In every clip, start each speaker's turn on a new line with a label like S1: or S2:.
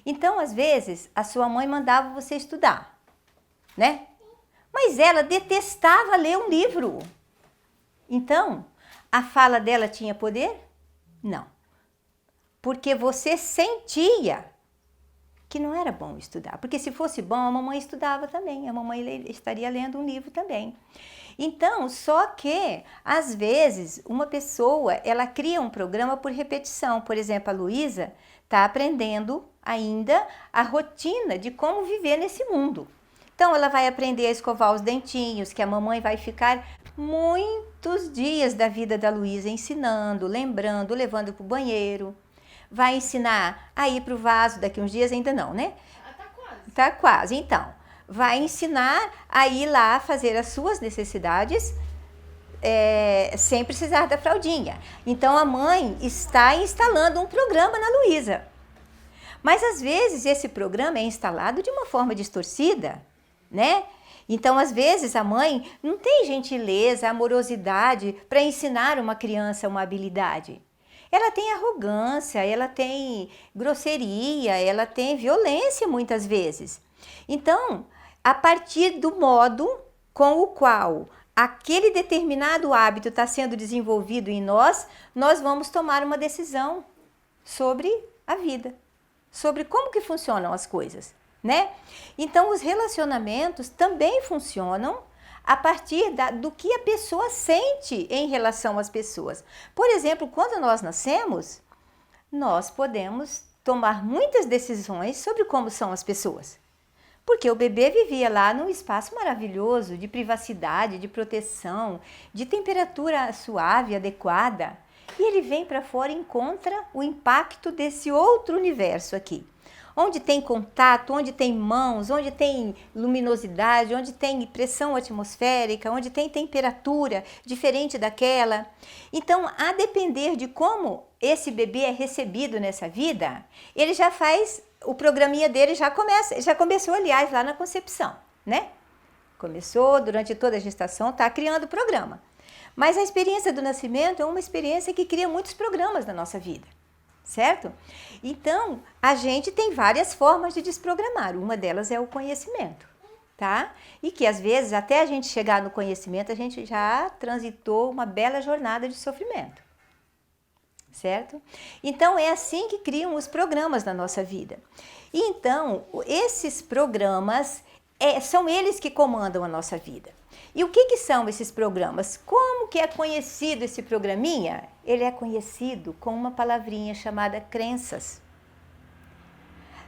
S1: Então, às vezes, a sua mãe mandava você estudar, né? Mas ela detestava ler um livro. Então, a fala dela tinha poder? Não. Porque você sentia que não era bom estudar. Porque se fosse bom, a mamãe estudava também. A mamãe estaria lendo um livro também. Então, só que, às vezes, uma pessoa, ela cria um programa por repetição. Por exemplo, a Luísa está aprendendo ainda a rotina de como viver nesse mundo. Então, ela vai aprender a escovar os dentinhos, que a mamãe vai ficar muitos dias da vida da Luísa ensinando, lembrando, levando para o banheiro. Vai ensinar a ir para o vaso daqui uns dias, ainda não, né?
S2: Tá quase.
S1: Tá quase. Então, vai ensinar a ir lá fazer as suas necessidades sem precisar da fraldinha. Então, a mãe está instalando um programa na Luísa. Mas, às vezes, esse programa é instalado de uma forma distorcida, né? Então, às vezes, a mãe não tem gentileza, amorosidade para ensinar uma criança uma habilidade. Ela tem arrogância, ela tem grosseria, ela tem violência muitas vezes. Então, a partir do modo com o qual aquele determinado hábito está sendo desenvolvido em nós, nós vamos tomar uma decisão sobre a vida, sobre como que funcionam as coisas, né? Então, os relacionamentos também funcionam a partir do que a pessoa sente em relação às pessoas. Por exemplo, quando nós nascemos, nós podemos tomar muitas decisões sobre como são as pessoas. Porque o bebê vivia lá num espaço maravilhoso, de privacidade, de proteção, de temperatura suave, adequada. E ele vem para fora e encontra o impacto desse outro universo aqui. Onde tem contato, onde tem mãos, onde tem luminosidade, onde tem pressão atmosférica, onde tem temperatura diferente daquela. Então, a depender de como esse bebê é recebido nessa vida, ele já faz, o programinha dele já começou, aliás, lá na concepção, né? Começou durante toda a gestação, está criando o programa. Mas a experiência do nascimento é uma experiência que cria muitos programas na nossa vida. Certo? Então, a gente tem várias formas de desprogramar. Uma delas é o conhecimento, tá? E que às vezes, até a gente chegar no conhecimento, a gente já transitou uma bela jornada de sofrimento. Certo? Então, é assim que criam os programas na nossa vida. E então, esses programas são eles que comandam a nossa vida. E o que são esses programas? Como que é conhecido esse programinha? Ele é conhecido com uma palavrinha chamada crenças.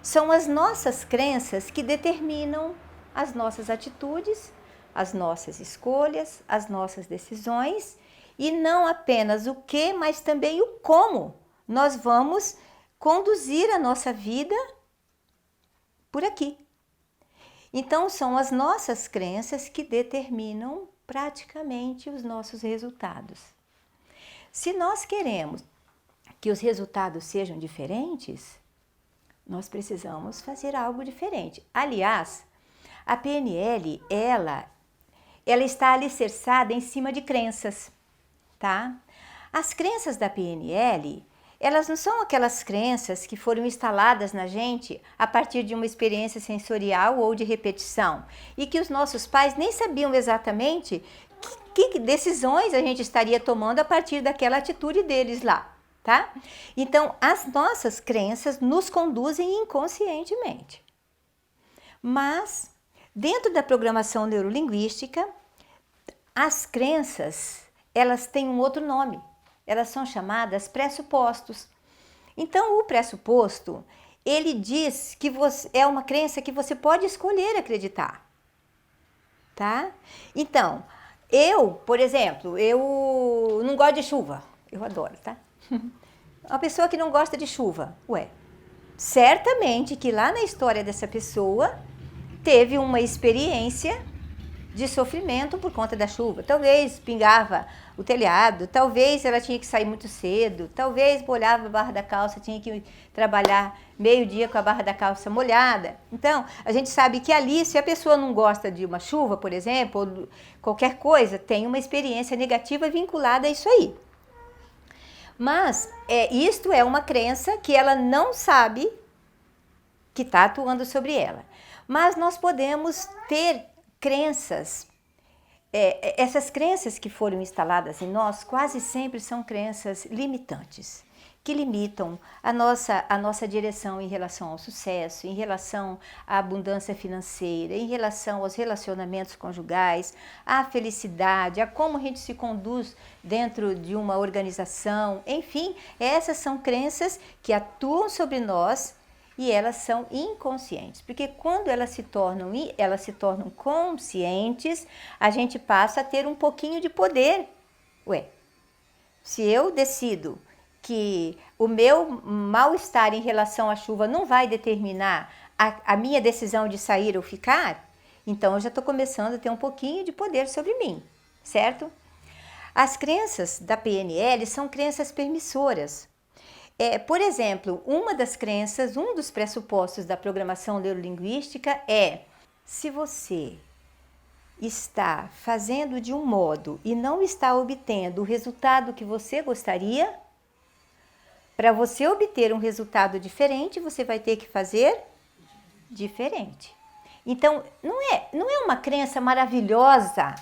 S1: São as nossas crenças que determinam as nossas atitudes, as nossas escolhas, as nossas decisões, e não apenas o que, mas também o como nós vamos conduzir a nossa vida por aqui. Então, são as nossas crenças que determinam praticamente os nossos resultados. Se nós queremos que os resultados sejam diferentes, nós precisamos fazer algo diferente. Aliás, a PNL, ela está alicerçada em cima de crenças, tá? As crenças da PNL, elas não são aquelas crenças que foram instaladas na gente a partir de uma experiência sensorial ou de repetição e que os nossos pais nem sabiam exatamente que decisões a gente estaria tomando a partir daquela atitude deles lá, tá? Então, as nossas crenças nos conduzem inconscientemente. Mas, dentro da programação neurolinguística, as crenças, elas têm um outro nome. Elas são chamadas pressupostos. Então, o pressuposto, ele diz que é uma crença que você pode escolher acreditar, tá? Então, por exemplo, eu não gosto de chuva. Eu adoro, tá? Uma pessoa que não gosta de chuva, certamente que lá na história dessa pessoa teve uma experiência de sofrimento por conta da chuva. Talvez pingava o telhado, talvez ela tinha que sair muito cedo, talvez molhava a barra da calça, tinha que trabalhar meio-dia com a barra da calça molhada. Então, a gente sabe que ali, se a pessoa não gosta de uma chuva, por exemplo, ou qualquer coisa, tem uma experiência negativa vinculada a isso aí. Mas isto é uma crença que ela não sabe que está atuando sobre ela. Mas nós podemos ter crenças. Essas crenças que foram instaladas em nós quase sempre são crenças limitantes, que limitam a nossa direção em relação ao sucesso, em relação à abundância financeira, em relação aos relacionamentos conjugais, à felicidade, a como a gente se conduz dentro de uma organização. Enfim, essas são crenças que atuam sobre nós e elas são inconscientes, porque quando elas se tornam conscientes, a gente passa a ter um pouquinho de poder. Se eu decido que o meu mal-estar em relação à chuva não vai determinar a minha decisão de sair ou ficar, então eu já estou começando a ter um pouquinho de poder sobre mim, certo? As crenças da PNL são crenças permissoras. Por exemplo, uma das crenças, um dos pressupostos da programação neurolinguística é: se você está fazendo de um modo e não está obtendo o resultado que você gostaria, para você obter um resultado diferente, você vai ter que fazer diferente. Então, não é uma crença maravilhosa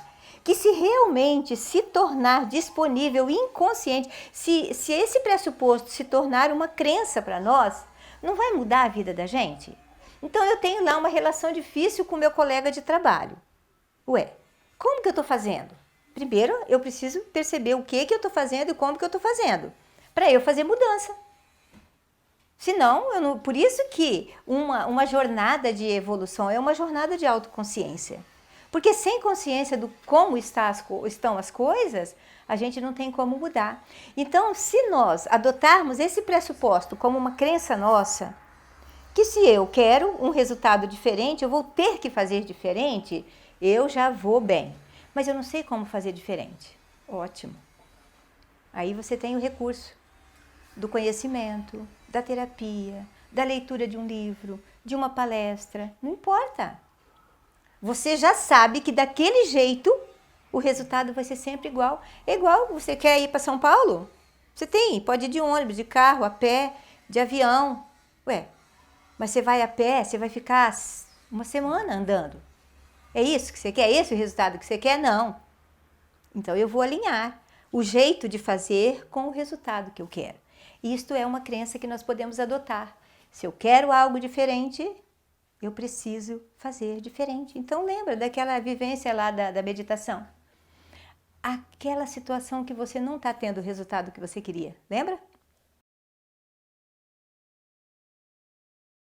S1: que, se realmente se tornar disponível inconsciente, se esse pressuposto se tornar uma crença para nós, não vai mudar a vida da gente? Então eu tenho lá uma relação difícil com meu colega de trabalho. Como que eu estou fazendo? Primeiro eu preciso perceber o que eu estou fazendo e como que eu estou fazendo, para eu fazer mudança. Senão, por isso que uma jornada de evolução é uma jornada de autoconsciência. Porque sem consciência do como estão as coisas, a gente não tem como mudar. Então, se nós adotarmos esse pressuposto como uma crença nossa, que se eu quero um resultado diferente, eu vou ter que fazer diferente, eu já vou bem. Mas eu não sei como fazer diferente. Ótimo. Aí você tem o recurso do conhecimento, da terapia, da leitura de um livro, de uma palestra, não importa. Você já sabe que daquele jeito o resultado vai ser sempre igual. É igual, você quer ir para São Paulo? Você pode ir de ônibus, de carro, a pé, de avião. Mas você vai a pé, você vai ficar uma semana andando. É isso que você quer? É esse o resultado que você quer? Não. Então eu vou alinhar o jeito de fazer com o resultado que eu quero. Isto é uma crença que nós podemos adotar. Se eu quero algo diferente, eu preciso fazer diferente. Então lembra daquela vivência lá da meditação? Aquela situação que você não está tendo o resultado que você queria, lembra?